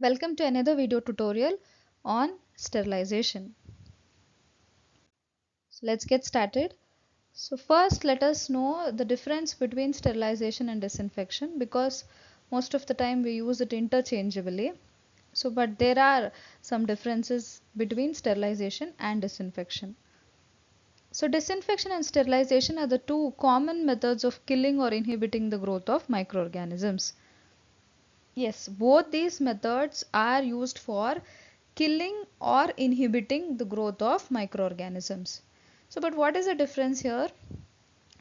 Welcome to another video tutorial on sterilization. So let's get started. So first let us know the difference between sterilization and disinfection, because most of the time we use it interchangeably. So but there are some differences between sterilization and disinfection. So disinfection and sterilization are the two common methods of killing or inhibiting the growth of microorganisms. Yes, both these methods are used for killing or inhibiting the growth of microorganisms. So, but what is the difference here?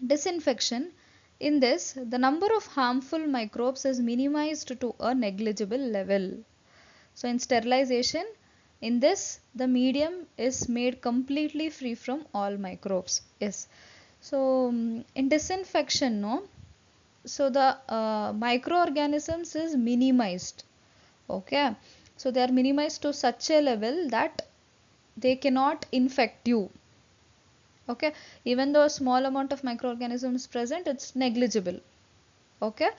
Disinfection, in this, the number of harmful microbes is minimized to a negligible level. So, in sterilization, in this, the medium is made completely free from all microbes. Yes. So, in disinfection, no, so the microorganisms is minimized. Okay, so they are minimized to such a level that they cannot infect you. Okay, even though a small amount of microorganisms present, it's negligible. Okay,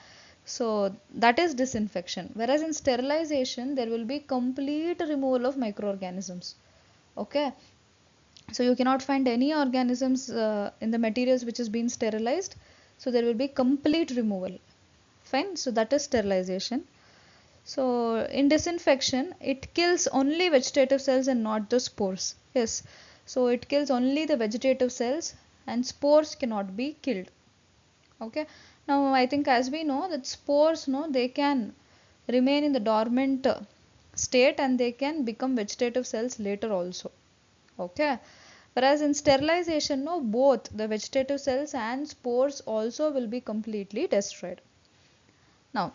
so that is disinfection. Whereas in sterilization, there will be complete removal of microorganisms. Okay, so you cannot find any organisms in the materials which is being sterilized. So there will be complete removal. Fine, so that is sterilization. So in disinfection, it kills only vegetative cells and not the spores. Yes, so it kills only the vegetative cells and spores cannot be killed. Okay, now I think as we know that spores, no, they can remain in the dormant state and they can become vegetative cells later also. Okay, whereas in sterilization, no, both the vegetative cells and spores also will be completely destroyed. Now,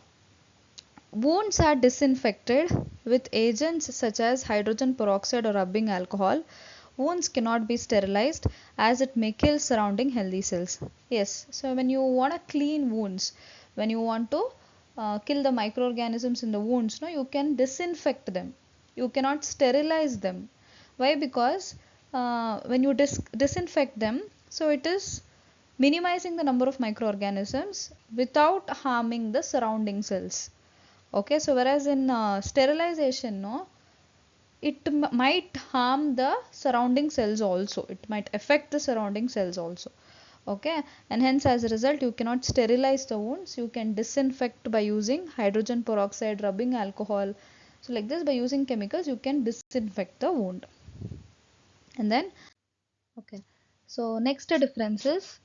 wounds are disinfected with agents such as hydrogen peroxide or rubbing alcohol. Wounds cannot be sterilized as it may kill surrounding healthy cells. Yes, so when you want to clean wounds, when you want to kill the microorganisms in the wounds, no, you can disinfect them. You cannot sterilize them. Why? Because when you disinfect them, so it is minimizing the number of microorganisms without harming the surrounding cells. Okay, so whereas in sterilization, no, it might harm the surrounding cells also. It might affect the surrounding cells also. Okay, and hence as a result, you cannot sterilize the wounds. You can disinfect by using hydrogen peroxide, rubbing alcohol. So like this, by using chemicals, you can disinfect the wound. And then, okay, so next difference is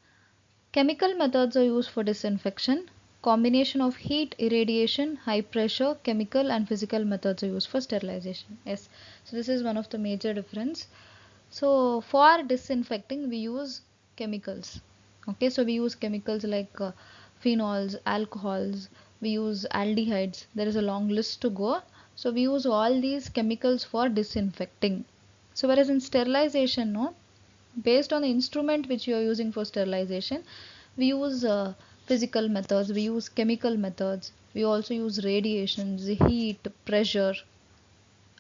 chemical methods are used for disinfection. Combination of heat, irradiation, high pressure, chemical and physical methods are used for sterilization. Yes, so this is one of the major difference. So for disinfecting we use chemicals. Okay, so we use chemicals like phenols, alcohols, we use aldehydes. There is a long list to go. So we use all these chemicals for disinfecting. So whereas in sterilization, no, based on the instrument which you are using for sterilization, we use physical methods, we use chemical methods, we also use radiations, heat, pressure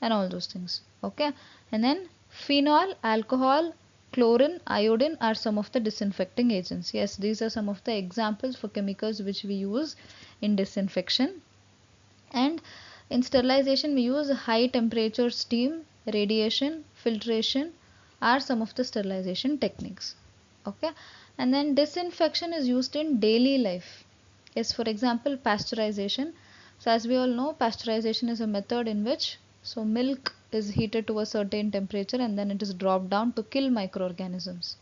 and all those things. Okay, and then phenol, alcohol, chlorine, iodine are some of the disinfecting agents. Yes, these are some of the examples for chemicals which we use in disinfection. And in sterilization we use high temperature steam, radiation, filtration are some of the sterilization techniques. Okay, and then disinfection is used in daily life. Yes, for example pasteurization. So as we all know, pasteurization is a method in which milk is heated to a certain temperature and then it is dropped down to kill microorganisms.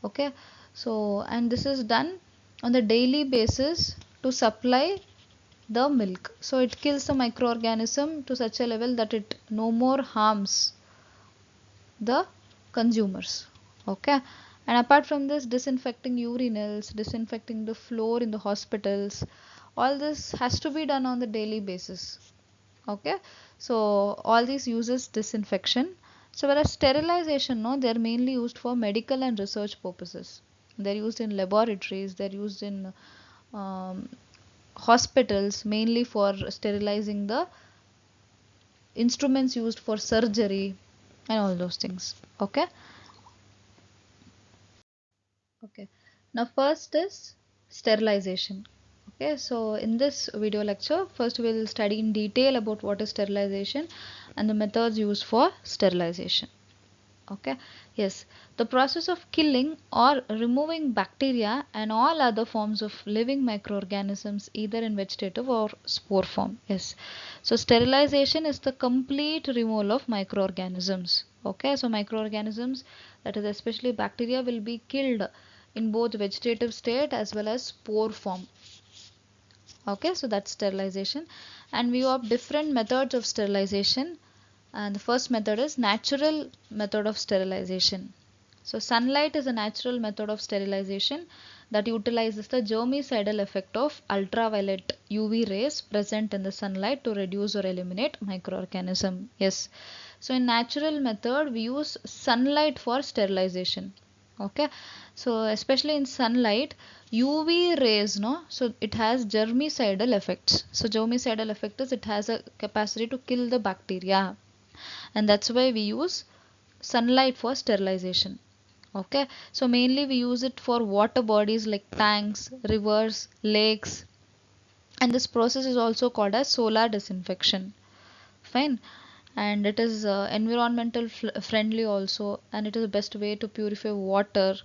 Okay, so and this is done on the daily basis to supply the milk. So it kills the microorganism to such a level that it no more harms the consumers. Okay, and apart from this, disinfecting urinals, disinfecting the floor in the hospitals, all this has to be done on the daily basis. Okay, so all these uses disinfection. So whereas sterilization, no, they are mainly used for medical and research purposes. They're used in laboratories, they're used in um, hospitals mainly for sterilizing the instruments used for surgery. and all those things. Okay. Okay. Now first is sterilization. Okay, so in this video lecture, first we will study in detail about what is sterilization and the methods used for sterilization. Okay, yes, the process of killing or removing bacteria and all other forms of living microorganisms either in vegetative or spore form. Yes, so sterilization is the complete removal of microorganisms. Okay, so microorganisms, that is especially bacteria, will be killed in both vegetative state as well as spore form. Okay, so that's sterilization, and we have different methods of sterilization, and the first method is natural method of sterilization. So sunlight is a natural method of sterilization that utilizes the germicidal effect of ultraviolet UV rays present in the sunlight to reduce or eliminate microorganism. Yes, so in natural method we use sunlight for sterilization. Okay, so especially in sunlight, UV rays, no, so it has germicidal effects. So germicidal effect is it has a capacity to kill the bacteria, and that's why we use sunlight for sterilization. Okay, so mainly we use it for water bodies like tanks, rivers, lakes, and this process is also called as solar disinfection. Fine, and it is environmental friendly also, and it is the best way to purify water.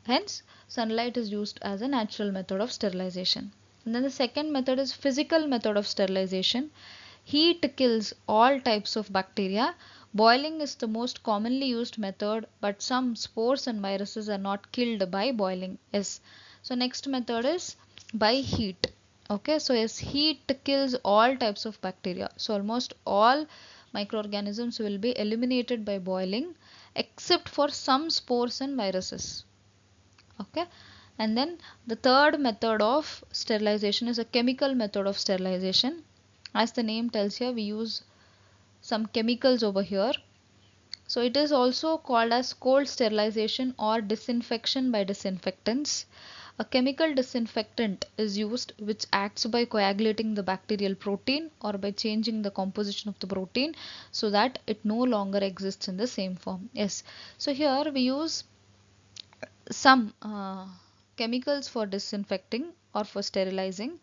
Hence, sunlight is used as a natural method of sterilization. And then the second method is physical method of sterilization. Heat kills all types of bacteria. Boiling is the most commonly used method, but some spores and viruses are not killed by boiling. Yes. So next method is by heat. Okay, so yes, heat kills all types of bacteria. So almost all microorganisms will be eliminated by boiling except for some spores and viruses. Okay, and then the third method of sterilization is a chemical method of sterilization. As the name tells here, we use some chemicals over here. So it is also called as cold sterilization or disinfection by disinfectants. A chemical disinfectant is used which acts by coagulating the bacterial protein or by changing the composition of the protein so that it no longer exists in the same form. Yes, so here we use some chemicals for disinfecting or for sterilizing,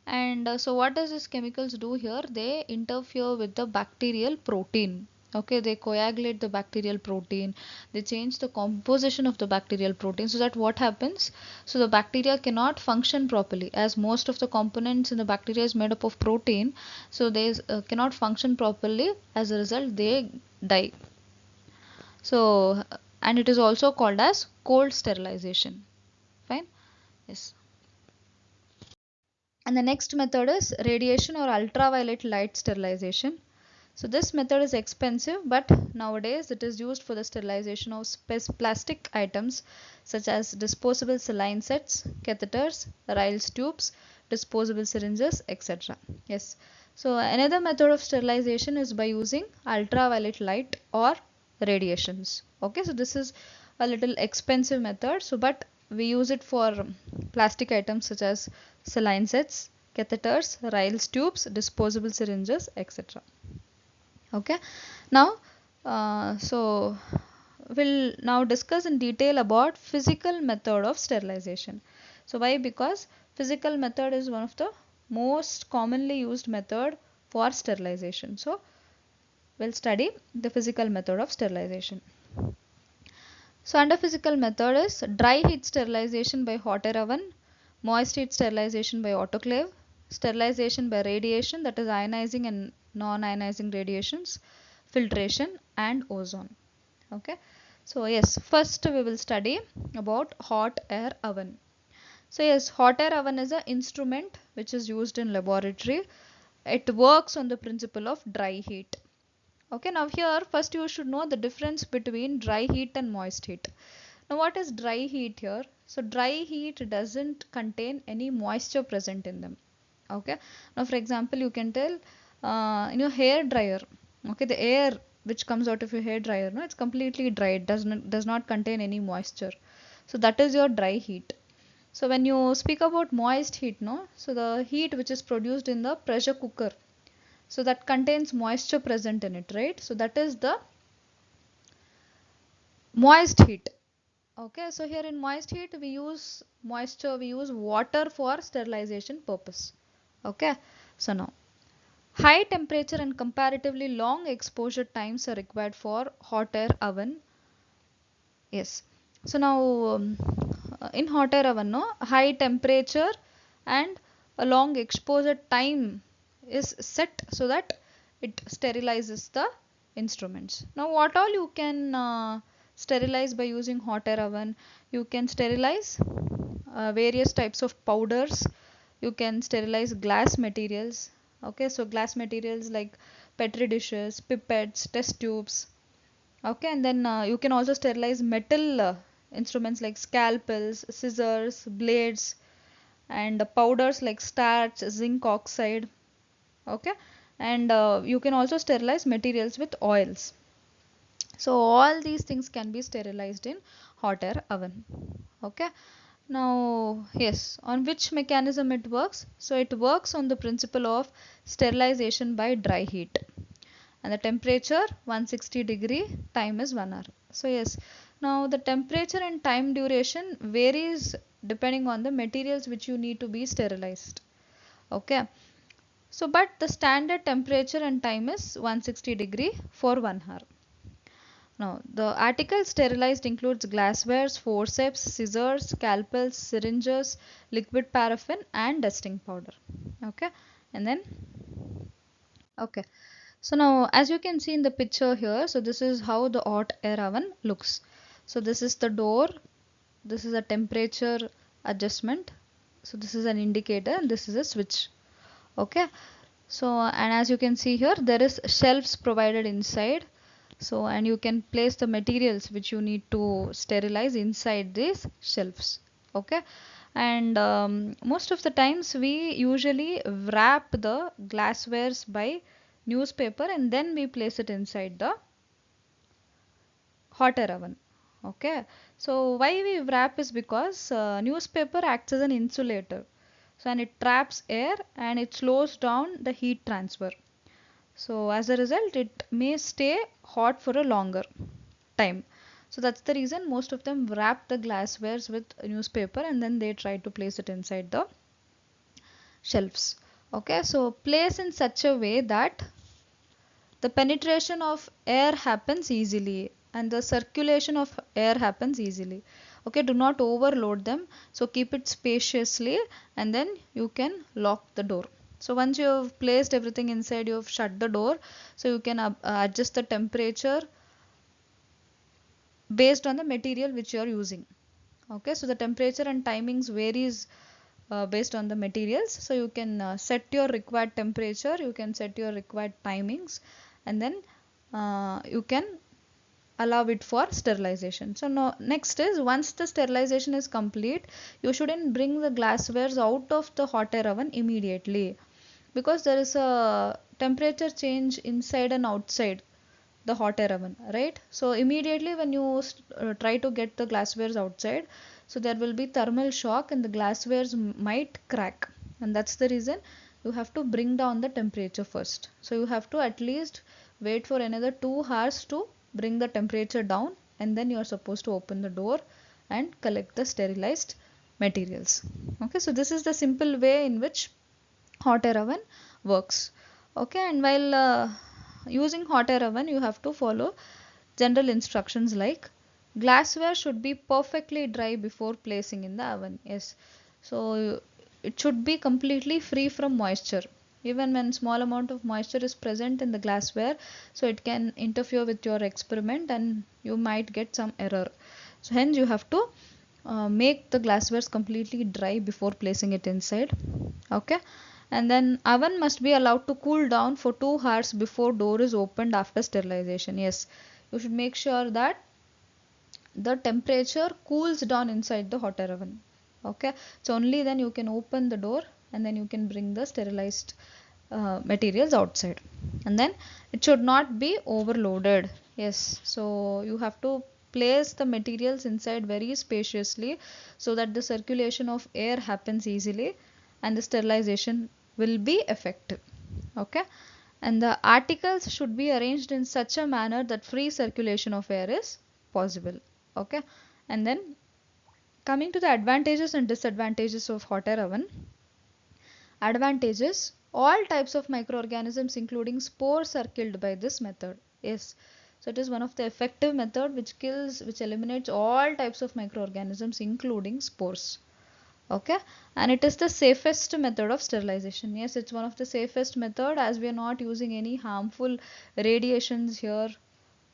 and so what does these chemicals do here? They interfere with the bacterial protein. Okay, they coagulate the bacterial protein, they change the composition of the bacterial protein, so that what happens, so the bacteria cannot function properly, as most of the components in the bacteria is made up of protein, so they cannot function properly. As a result, they die. So, and it is also called as cold sterilization. Fine. Yes. And the next method is radiation or ultraviolet light sterilization. So this method is expensive, but nowadays it is used for the sterilization of plastic items such as disposable saline sets, catheters, Ryle's tubes, disposable syringes, etc. Yes. So another method of sterilization is by using ultraviolet light or radiations. Okay, so this is a little expensive method, so but we use it for plastic items such as saline sets, catheters, Ryle's tubes, disposable syringes, etc. Okay, now so we'll now discuss in detail about physical method of sterilization. So why? Because physical method is one of the most commonly used method for sterilization. So we'll study the physical method of sterilization. So under physical method is dry heat sterilization by hot air oven, moist heat sterilization by autoclave, sterilization by radiation, that is ionizing and non-ionizing radiations, filtration and ozone. Okay. So yes, first we will study about hot air oven. So yes, hot air oven is an instrument which is used in laboratory. It works on the principle of dry heat. Okay, now here first you should know the difference between dry heat and moist heat. Now what is dry heat here? So dry heat doesn't contain any moisture present in them. Okay, now for example you can tell in your hair dryer, okay, the air which comes out of your hair dryer, no, it's completely dry, it does not contain any moisture. So that is your dry heat. So when you speak about moist heat, no, so the heat which is produced in the pressure cooker, so that contains moisture present in it, right? So that is the moist heat. Okay, so here in moist heat we use moisture, we use water for sterilization purpose. Okay, so now high temperature and comparatively long exposure times are required for hot air oven. Yes, so now in hot air oven, no, high temperature and a long exposure time is set so that it sterilizes the instruments. Now what all you can sterilize by using hot air oven? You can sterilize various types of powders. You can sterilize glass materials. Okay, so glass materials like petri dishes, pipettes, test tubes. Okay, and then you can also sterilize metal instruments like scalpels, scissors, blades, and powders like starch, zinc oxide. Okay, and you can also sterilize materials with oils. So all these things can be sterilized in hot air oven. Okay, now yes, on which mechanism it works? So it works on the principle of sterilization by dry heat, and the temperature 160 degree, time is 1 hour. So yes, now the temperature and time duration varies depending on the materials which you need to be sterilized. Okay, so but the standard temperature and time is 160 degree for 1 hour. Now, the article sterilized includes glasswares, forceps, scissors, scalpels, syringes, liquid paraffin, and dusting powder. Okay, and then, okay. So now, as you can see in the picture here, so this is how the hot air oven looks. So this is the door, this is a temperature adjustment. So this is an indicator, and this is a switch. Okay. So, and as you can see here, there is shelves provided inside. So, and you can place the materials which you need to sterilize inside these shelves. Okay, and most of the times we usually wrap the glasswares by newspaper and then we place it inside the hot air oven. Okay, so why we wrap is because newspaper acts as an insulator. So, and it traps air and it slows down the heat transfer. So as a result, it may stay hot for a longer time. So that's the reason most of them wrap the glasswares with newspaper and then they try to place it inside the shelves. Okay, so place in such a way that the penetration of air happens easily and the circulation of air happens easily. Okay, do not overload them. So keep it spaciously and then you can lock the door. So once you have placed everything inside, you have shut the door. So you can adjust the temperature based on the material which you are using. Okay, so the temperature and timings varies based on the materials. So you can set your required temperature, you can set your required timings, and then you can allow it for sterilization. So now next is, once the sterilization is complete, you shouldn't bring the glasswares out of the hot air oven immediately, because there is a temperature change inside and outside the hot air oven, right? So immediately when you try to get the glasswares outside, so there will be thermal shock and the glasswares might crack, and that's the reason you have to bring down the temperature first. So you have to at least wait for another 2 hours to bring the temperature down, and then you are supposed to open the door and collect the sterilized materials. Okay, so this is the simple way in which hot air oven works. Okay, and while using hot air oven, you have to follow general instructions like glassware should be perfectly dry before placing in the oven. Yes, so it should be completely free from moisture. Even when small amount of moisture is present in the glassware, so it can interfere with your experiment and you might get some error. So hence you have to make the glasswares completely dry before placing it inside. Okay, and then oven must be allowed to cool down for 2 hours before door is opened after sterilization. Yes, you should make sure that the temperature cools down inside the hot air oven. Okay, so only then you can open the door and then you can bring the sterilized materials outside, and then it should not be overloaded. Yes, so you have to place the materials inside very spaciously so that the circulation of air happens easily and the sterilization will be effective. Okay, and the articles should be arranged in such a manner that free circulation of air is possible. Okay, and then coming to the advantages and disadvantages of hot air oven. Advantages: all types of microorganisms including spores are killed by this method. Yes, so it is one of the effective method which eliminates all types of microorganisms including spores. Okay, and it is the safest method of sterilization. Yes, it's one of the safest method as we are not using any harmful radiations here.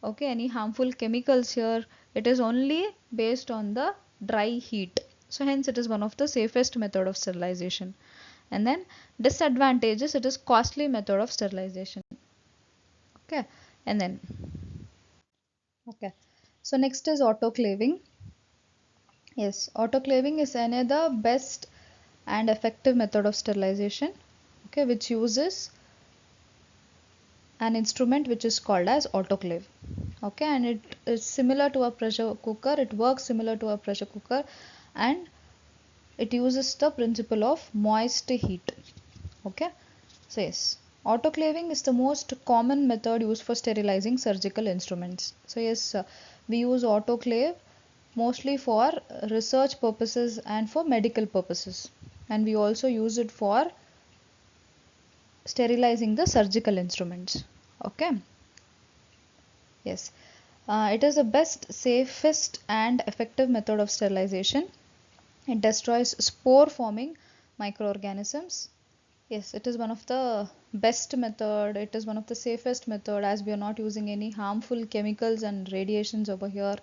Okay, any harmful chemicals here. It is only based on the dry heat. So hence it is one of the safest method of sterilization. And then disadvantages: it is costly method of sterilization. Okay, and then okay, so next is autoclaving. Yes, autoclaving is another best and effective method of sterilization, okay, which uses an instrument which is called as autoclave. Okay, and it is similar to a pressure cooker. It works similar to a pressure cooker, and it uses the principle of moist heat. Okay, so yes, autoclaving is the most common method used for sterilizing surgical instruments. So yes, we use autoclave mostly for research purposes and for medical purposes, and we also use it for sterilizing the surgical instruments. Okay, yes, it is the best, safest and effective method of sterilization. It destroys spore forming microorganisms. Yes, it is one of the best method. It is one of the safest method as we are not using any harmful chemicals and radiations over here.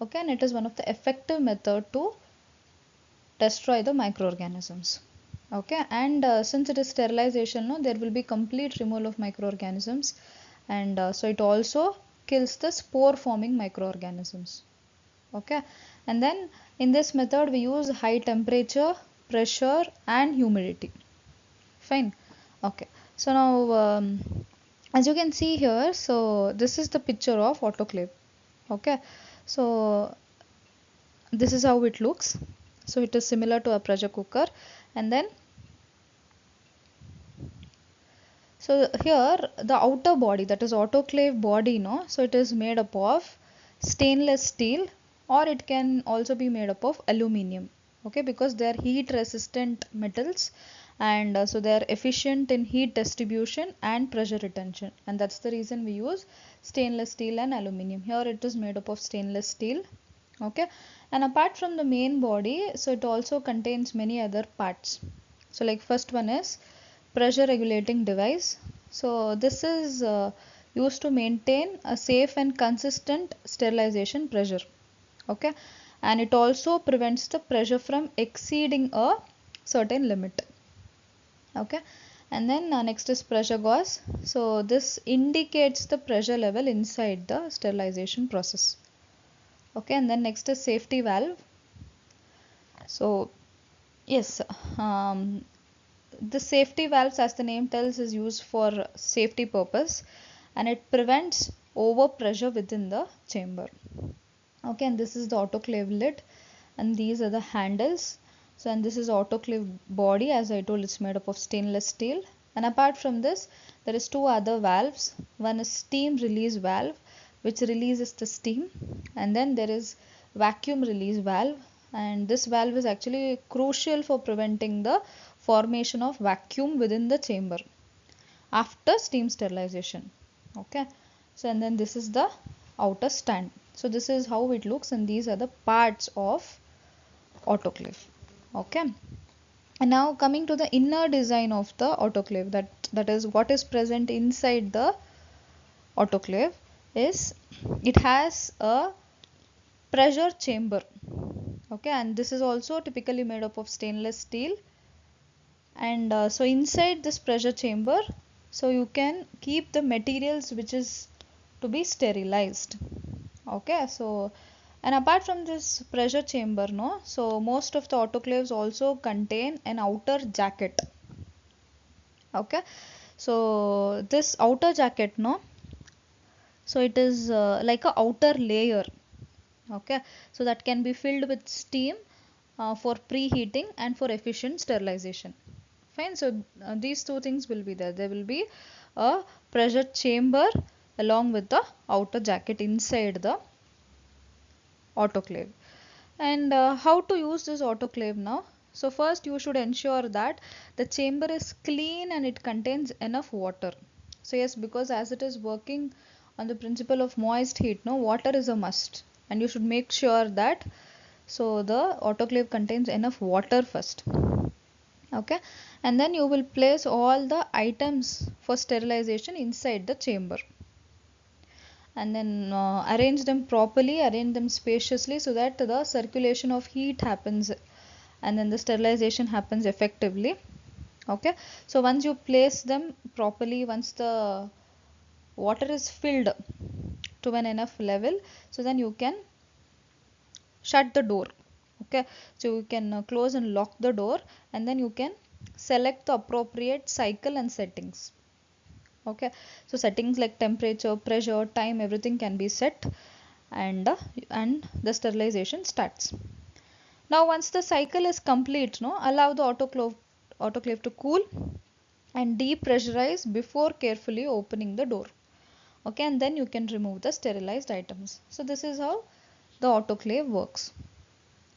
Okay, and it is one of the effective method to destroy the microorganisms. Okay, and since it is sterilization, no, there will be complete removal of microorganisms, and so it also kills the spore forming microorganisms. Okay, and then in this method we use high temperature, pressure and humidity. Fine. Okay, so now as you can see here, so this is the picture of autoclave. Okay, so this is how it looks. So it is similar to a pressure cooker, and then so here the outer body, that is autoclave body, no, so it is made up of stainless steel, or it can also be made up of aluminum. Okay, because they are heat resistant metals, and so they are efficient in heat distribution and pressure retention, and that's the reason we use stainless steel and aluminum. Here it is made up of stainless steel. Okay, and apart from the main body, so it also contains many other parts. So like first one is pressure regulating device. So this is used to maintain a safe and consistent sterilization pressure. Okay, and it also prevents the pressure from exceeding a certain limit. Okay, and then next is pressure gauge. So this indicates the pressure level inside the sterilization process. Okay, and then next is safety valve. So yes, the safety valves, as the name tells, is used for safety purpose, and it prevents overpressure within the chamber. Okay, and this is the autoclave lid, and these are the handles. So, and this is autoclave body. As I told, it's made up of stainless steel. And apart from this, there is two other valves. One is steam release valve, which releases the steam, and then there is vacuum release valve, and this valve is actually crucial for preventing the formation of vacuum within the chamber after steam sterilization. Okay, so and then this is the outer stand. So this is how it looks, and these are the parts of autoclave. Okay, and now coming to the inner design of the autoclave, that is what is present inside the autoclave is it has a pressure chamber. Okay, and this is also typically made up of stainless steel, and so inside this pressure chamber, so you can keep the materials which is to be sterilized. Okay, so and apart from this pressure chamber, no, so most of the autoclaves also contain an outer jacket. Okay, so this outer jacket, no, so it is like a outer layer. Okay, so that can be filled with steam for preheating and for efficient sterilization. Fine, so these two things will be there. There will be a pressure chamber along with the outer jacket inside the autoclave. And how to use this autoclave now? So first you should ensure that the chamber is clean and it contains enough water. So yes, because as it is working on the principle of moist heat, no, water is a must, and you should make sure that so the autoclave contains enough water first. Okay, and then you will place all the items for sterilization inside the chamber, and then arrange them properly, arrange them spaciously so that the circulation of heat happens and then the sterilization happens effectively. Okay, so once you place them properly, once the water is filled to an enough level, so then you can shut the door. Okay, so you can close and lock the door, and then you can select the appropriate cycle and settings. Okay, so settings like temperature, pressure, time, everything can be set, and the sterilization starts. Now once the cycle is complete, no, allow the autoclave to cool and depressurize before carefully opening the door. Okay, and then you can remove the sterilized items. So this is how the autoclave works.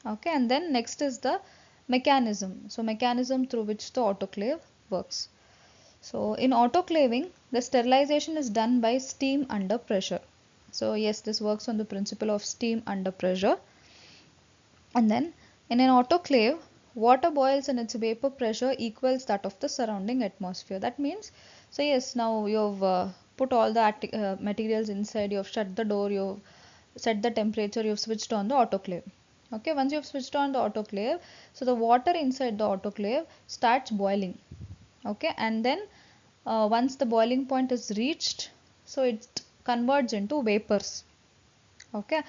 Okay, and then next is the mechanism. So mechanism through which the autoclave works. So in autoclaving, the sterilization is done by steam under pressure. So yes, this works on the principle of steam under pressure. And then in an autoclave, water boils and its vapor pressure equals that of the surrounding atmosphere. That means, so yes, now you've put all the materials inside, you've shut the door, you've set the temperature, you've switched on the autoclave. Okay, once you've switched on the autoclave, so the water inside the autoclave starts boiling. Okay, and then once the boiling point is reached, so it converts into vapors. Okay,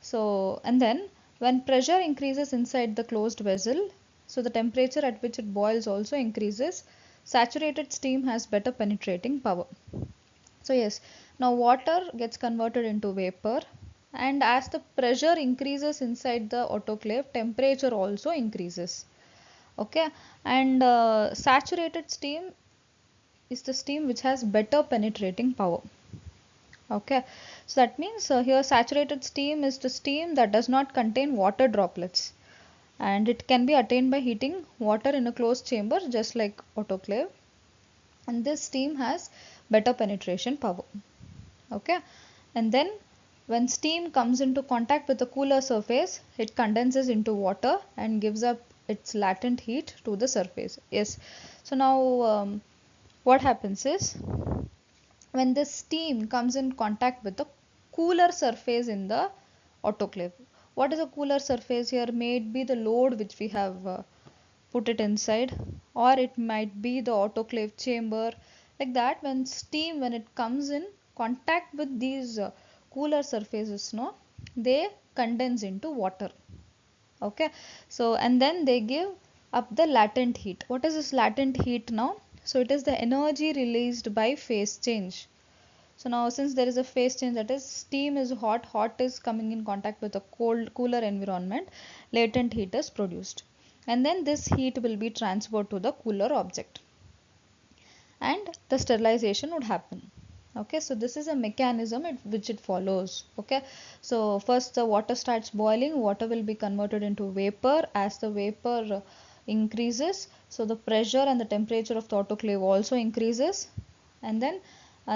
so and then when pressure increases inside the closed vessel, so the temperature at which it boils also increases. Saturated steam has better penetrating power. So yes, now water gets converted into vapor, and as the pressure increases inside the autoclave, temperature also increases. Okay, and saturated steam is the steam which has better penetrating power. Okay, so that means here saturated steam is the steam that does not contain water droplets, and it can be attained by heating water in a closed chamber just like autoclave, and this steam has better penetration power. Okay, and then when steam comes into contact with the cooler surface, it condenses into water and gives up its latent heat to the surface. Yes, so now what happens is when the steam comes in contact with the cooler surface in the autoclave. What is a cooler surface here? May it be the load which we have put it inside, or it might be the autoclave chamber. Like that, when steam, when it comes in contact with these cooler surfaces, no, they condense into water. Okay, so and then they give up the latent heat. What is this latent heat now? So it is the energy released by phase change. So now since there is a phase change, that is steam is hot, hot is coming in contact with a cold, cooler environment, latent heat is produced. And then this heat will be transferred to the cooler object, and the sterilization would happen. Okay, so this is a mechanism which it follows. Okay, so first the water starts boiling, water will be converted into vapor. As the vapor increases, so the pressure and the temperature of the autoclave also increases, and then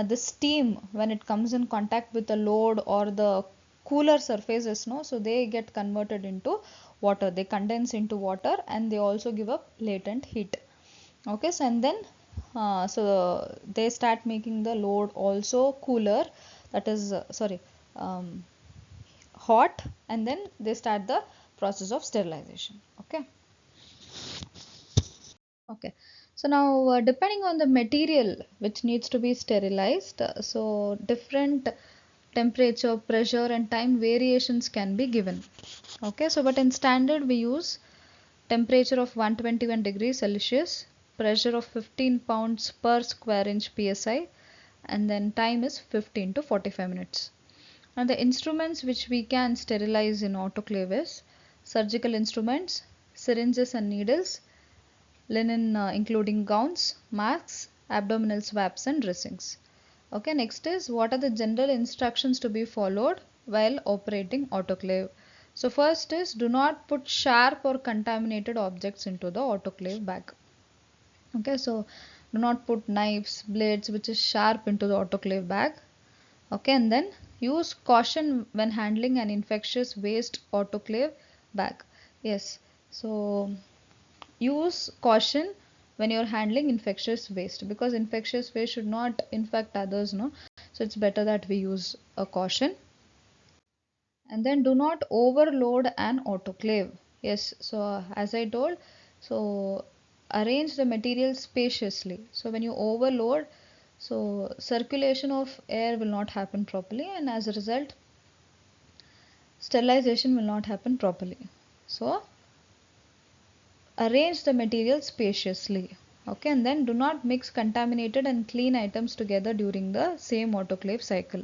the steam, when it comes in contact with the load or the cooler surfaces, no, so they get converted into water, they condense into water, and they also give up latent heat. Okay, so and then so they start making the load also cooler, that is hot, and then they start the process of sterilization. Okay. Okay, so now depending on the material which needs to be sterilized, so different temperature, pressure, and time variations can be given. Okay, so but in standard we use temperature of 121 degrees Celsius, pressure of 15 pounds per square inch psi, and then time is 15 to 45 minutes. And the instruments which we can sterilize in autoclave is surgical instruments, syringes and needles, linen including gowns, masks, abdominal swabs and dressings. Okay, next is what are the general instructions to be followed while operating autoclave. So first is do not put sharp or contaminated objects into the autoclave bag. Okay, so do not put knives, blades which is sharp into the autoclave bag. Okay, and then use caution when handling an infectious waste autoclave bag. Yes, so use caution when you're handling infectious waste, because infectious waste should not infect others, no? So it's better that we use a caution. And then do not overload an autoclave. Yes, so as I told, so arrange the material spaciously. So when you overload, so circulation of air will not happen properly, and as a result sterilization will not happen properly. So arrange the material spaciously. Okay, and then do not mix contaminated and clean items together during the same autoclave cycle.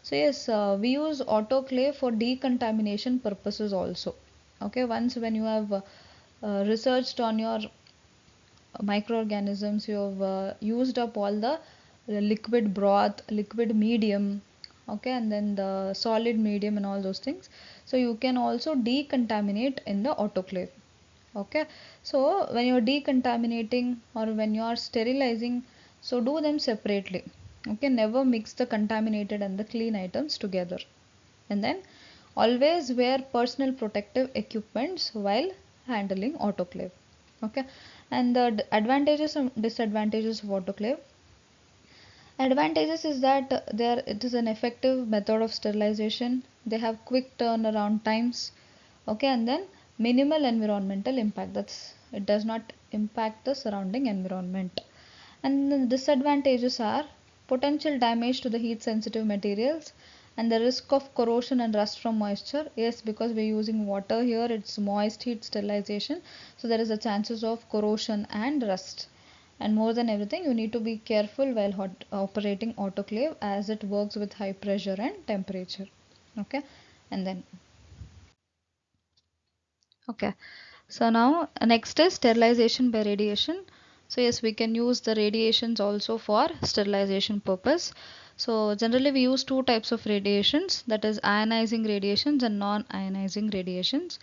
So yes, we use autoclave for decontamination purposes also. Okay, once when you have researched on your microorganisms, you have used up all the liquid broth, liquid medium, okay, and then the solid medium and all those things. So you can also decontaminate in the autoclave. Okay, so when you're decontaminating or when you are sterilizing, so do them separately. Okay, never mix the contaminated and the clean items together. And then always wear personal protective equipments while handling autoclave. Okay, and the advantages and disadvantages of autoclave. Advantages is that there it is an effective method of sterilization. They have quick turnaround times. Okay, and then minimal environmental impact. That's it does not impact the surrounding environment. And the disadvantages are potential damage to the heat sensitive materials and the risk of corrosion and rust from moisture. Yes, because we're using water here, it's moist heat sterilization, so there is a chances of corrosion and rust. And more than everything, you need to be careful while operating autoclave, as it works with high pressure and temperature. Okay, and then okay, so now next is sterilization by radiation. So yes, we can use the radiations also for sterilization purpose. So generally we use two types of radiations, that is ionizing radiations and non-ionizing radiations.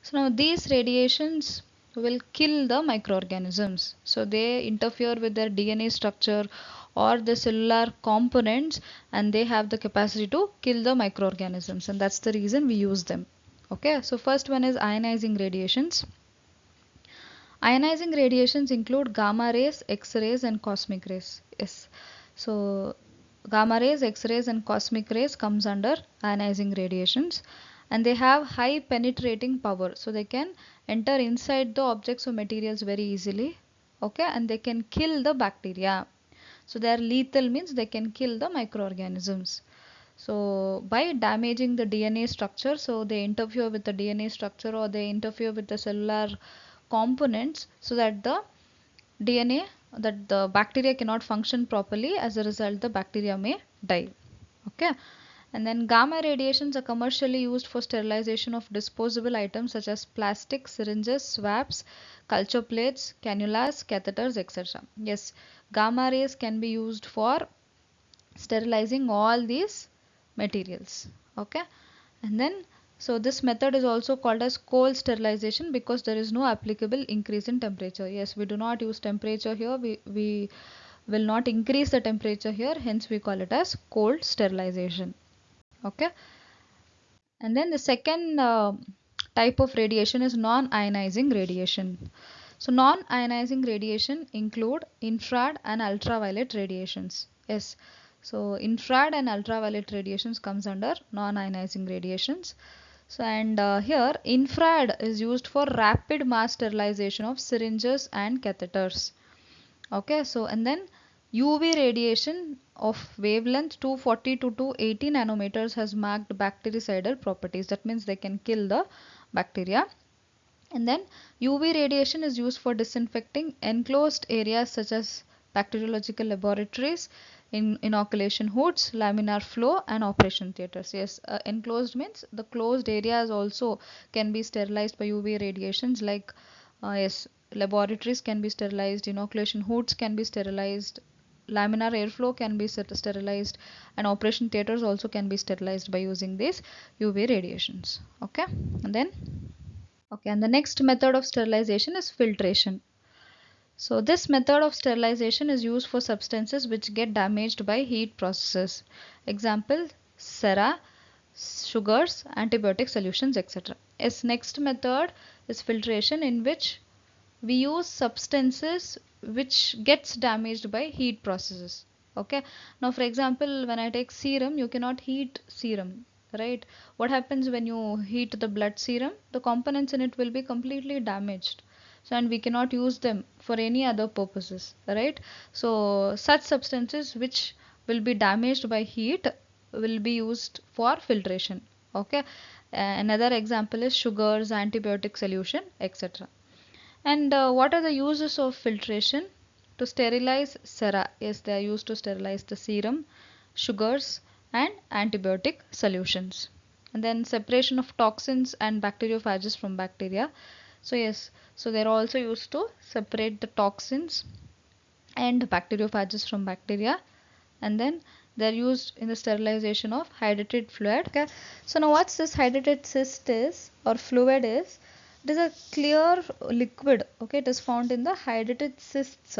So now these radiations will kill the microorganisms. So they interfere with their DNA structure or the cellular components, and they have the capacity to kill the microorganisms, and that's the reason we use them. Okay, so first one is ionizing radiations. Ionizing radiations include gamma rays, X-rays and cosmic rays. Yes. So gamma rays, X-rays and cosmic rays comes under ionizing radiations, and they have high penetrating power. So they can enter inside the objects or materials very easily. Okay, and they can kill the bacteria. So they are lethal, means they can kill the microorganisms. So by damaging the DNA structure, so they interfere with the DNA structure or they interfere with the cellular components, so that the DNA, that the bacteria cannot function properly. As a result, the bacteria may die. Okay, and then gamma radiations are commercially used for sterilization of disposable items such as plastic, syringes, swabs, culture plates, cannulas, catheters, etc. Yes, gamma rays can be used for sterilizing all these materials. Okay, and then so this method is also called as cold sterilization because there is no applicable increase in temperature. Yes, we do not use temperature here, we will not increase the temperature here, hence we call it as cold sterilization. Okay, and then the second type of radiation is non-ionizing radiation. So non-ionizing radiation include infrared and ultraviolet radiations. Yes, so infrared and ultraviolet radiations comes under non-ionizing radiations. So and here infrared is used for rapid mass sterilization of syringes and catheters. Okay, so and then UV radiation of wavelength 240 to 280 nanometers has marked bactericidal properties. That means they can kill the bacteria. And then UV radiation is used for disinfecting enclosed areas such as bacteriological laboratories, in inoculation hoods, laminar flow and operation theaters. Yes, enclosed means the closed areas also can be sterilized by UV radiations, like yes, laboratories can be sterilized, inoculation hoods can be sterilized, laminar airflow can be sterilized, and operation theaters also can be sterilized by using these UV radiations. Okay, and the next method of sterilization is filtration. So this method of sterilization is used for substances which get damaged by heat processes. Example, sera, sugars, antibiotic solutions, etc. As next method is filtration, in which we use substances which gets damaged by heat processes. Okay, now for example, when I take serum, you cannot heat serum, right? What happens when you heat the blood serum? The components in it will be completely damaged, so and we cannot use them for any other purposes, right? So such substances which will be damaged by heat will be used for filtration. Okay, another example is sugars, antibiotic solution, etc. And what are the uses of filtration? To sterilize sera. Yes, they are used to sterilize the serum, sugars, and antibiotic solutions. And then separation of toxins and bacteriophages from bacteria. So yes, so they are also used to separate the toxins and bacteriophages from bacteria. And then they are used in the sterilization of hydrated fluid. Okay, so now what's this hydrated cyst is, or fluid is? It is a clear liquid. Okay, it is found in the hydrated cysts,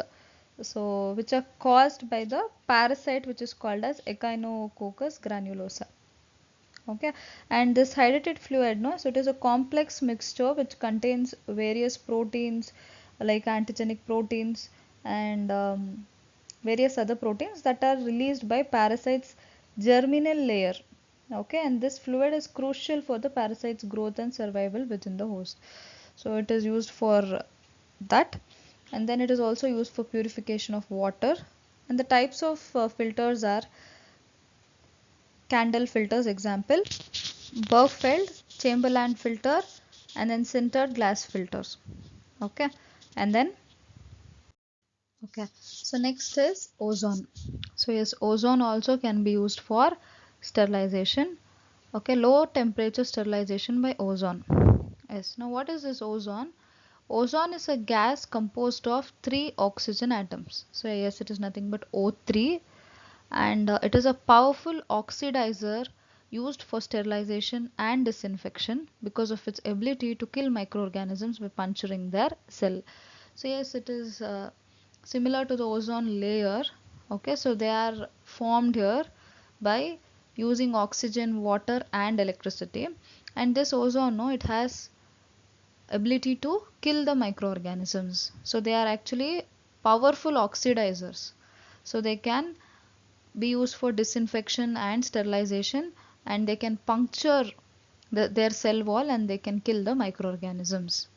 so which are caused by the parasite which is called as Echinococcus granulosa. Okay, and this hydrated fluid, no, so it is a complex mixture which contains various proteins like antigenic proteins and various other proteins that are released by parasites germinal layer. Okay, and this fluid is crucial for the parasite's growth and survival within the host. So it is used for that, and then it is also used for purification of water. And the types of filters are candle filters, example Bergfeld, Chamberlain filter, and then sintered glass filters. Okay, and then okay, so next is ozone. So yes, ozone also can be used for sterilization. Okay, low temperature sterilization by ozone. Yes, now what is this ozone? Ozone is a gas composed of 3 oxygen atoms. So yes, it is nothing but O3, and it is a powerful oxidizer used for sterilization and disinfection because of its ability to kill microorganisms by puncturing their cell. So yes, it is similar to the ozone layer. Okay, so they are formed here by using oxygen, water, and electricity. And this ozone, no, it has ability to kill the microorganisms. So they are actually powerful oxidizers. So they can be used for disinfection and sterilization, and they can puncture their cell wall and they can kill the microorganisms.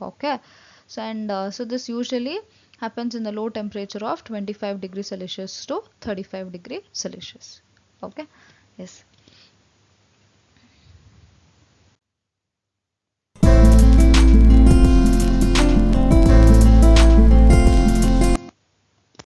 Okay, so and so this usually happens in the low temperature of 25 degrees Celsius to 35 degrees Celsius. Okay, yes.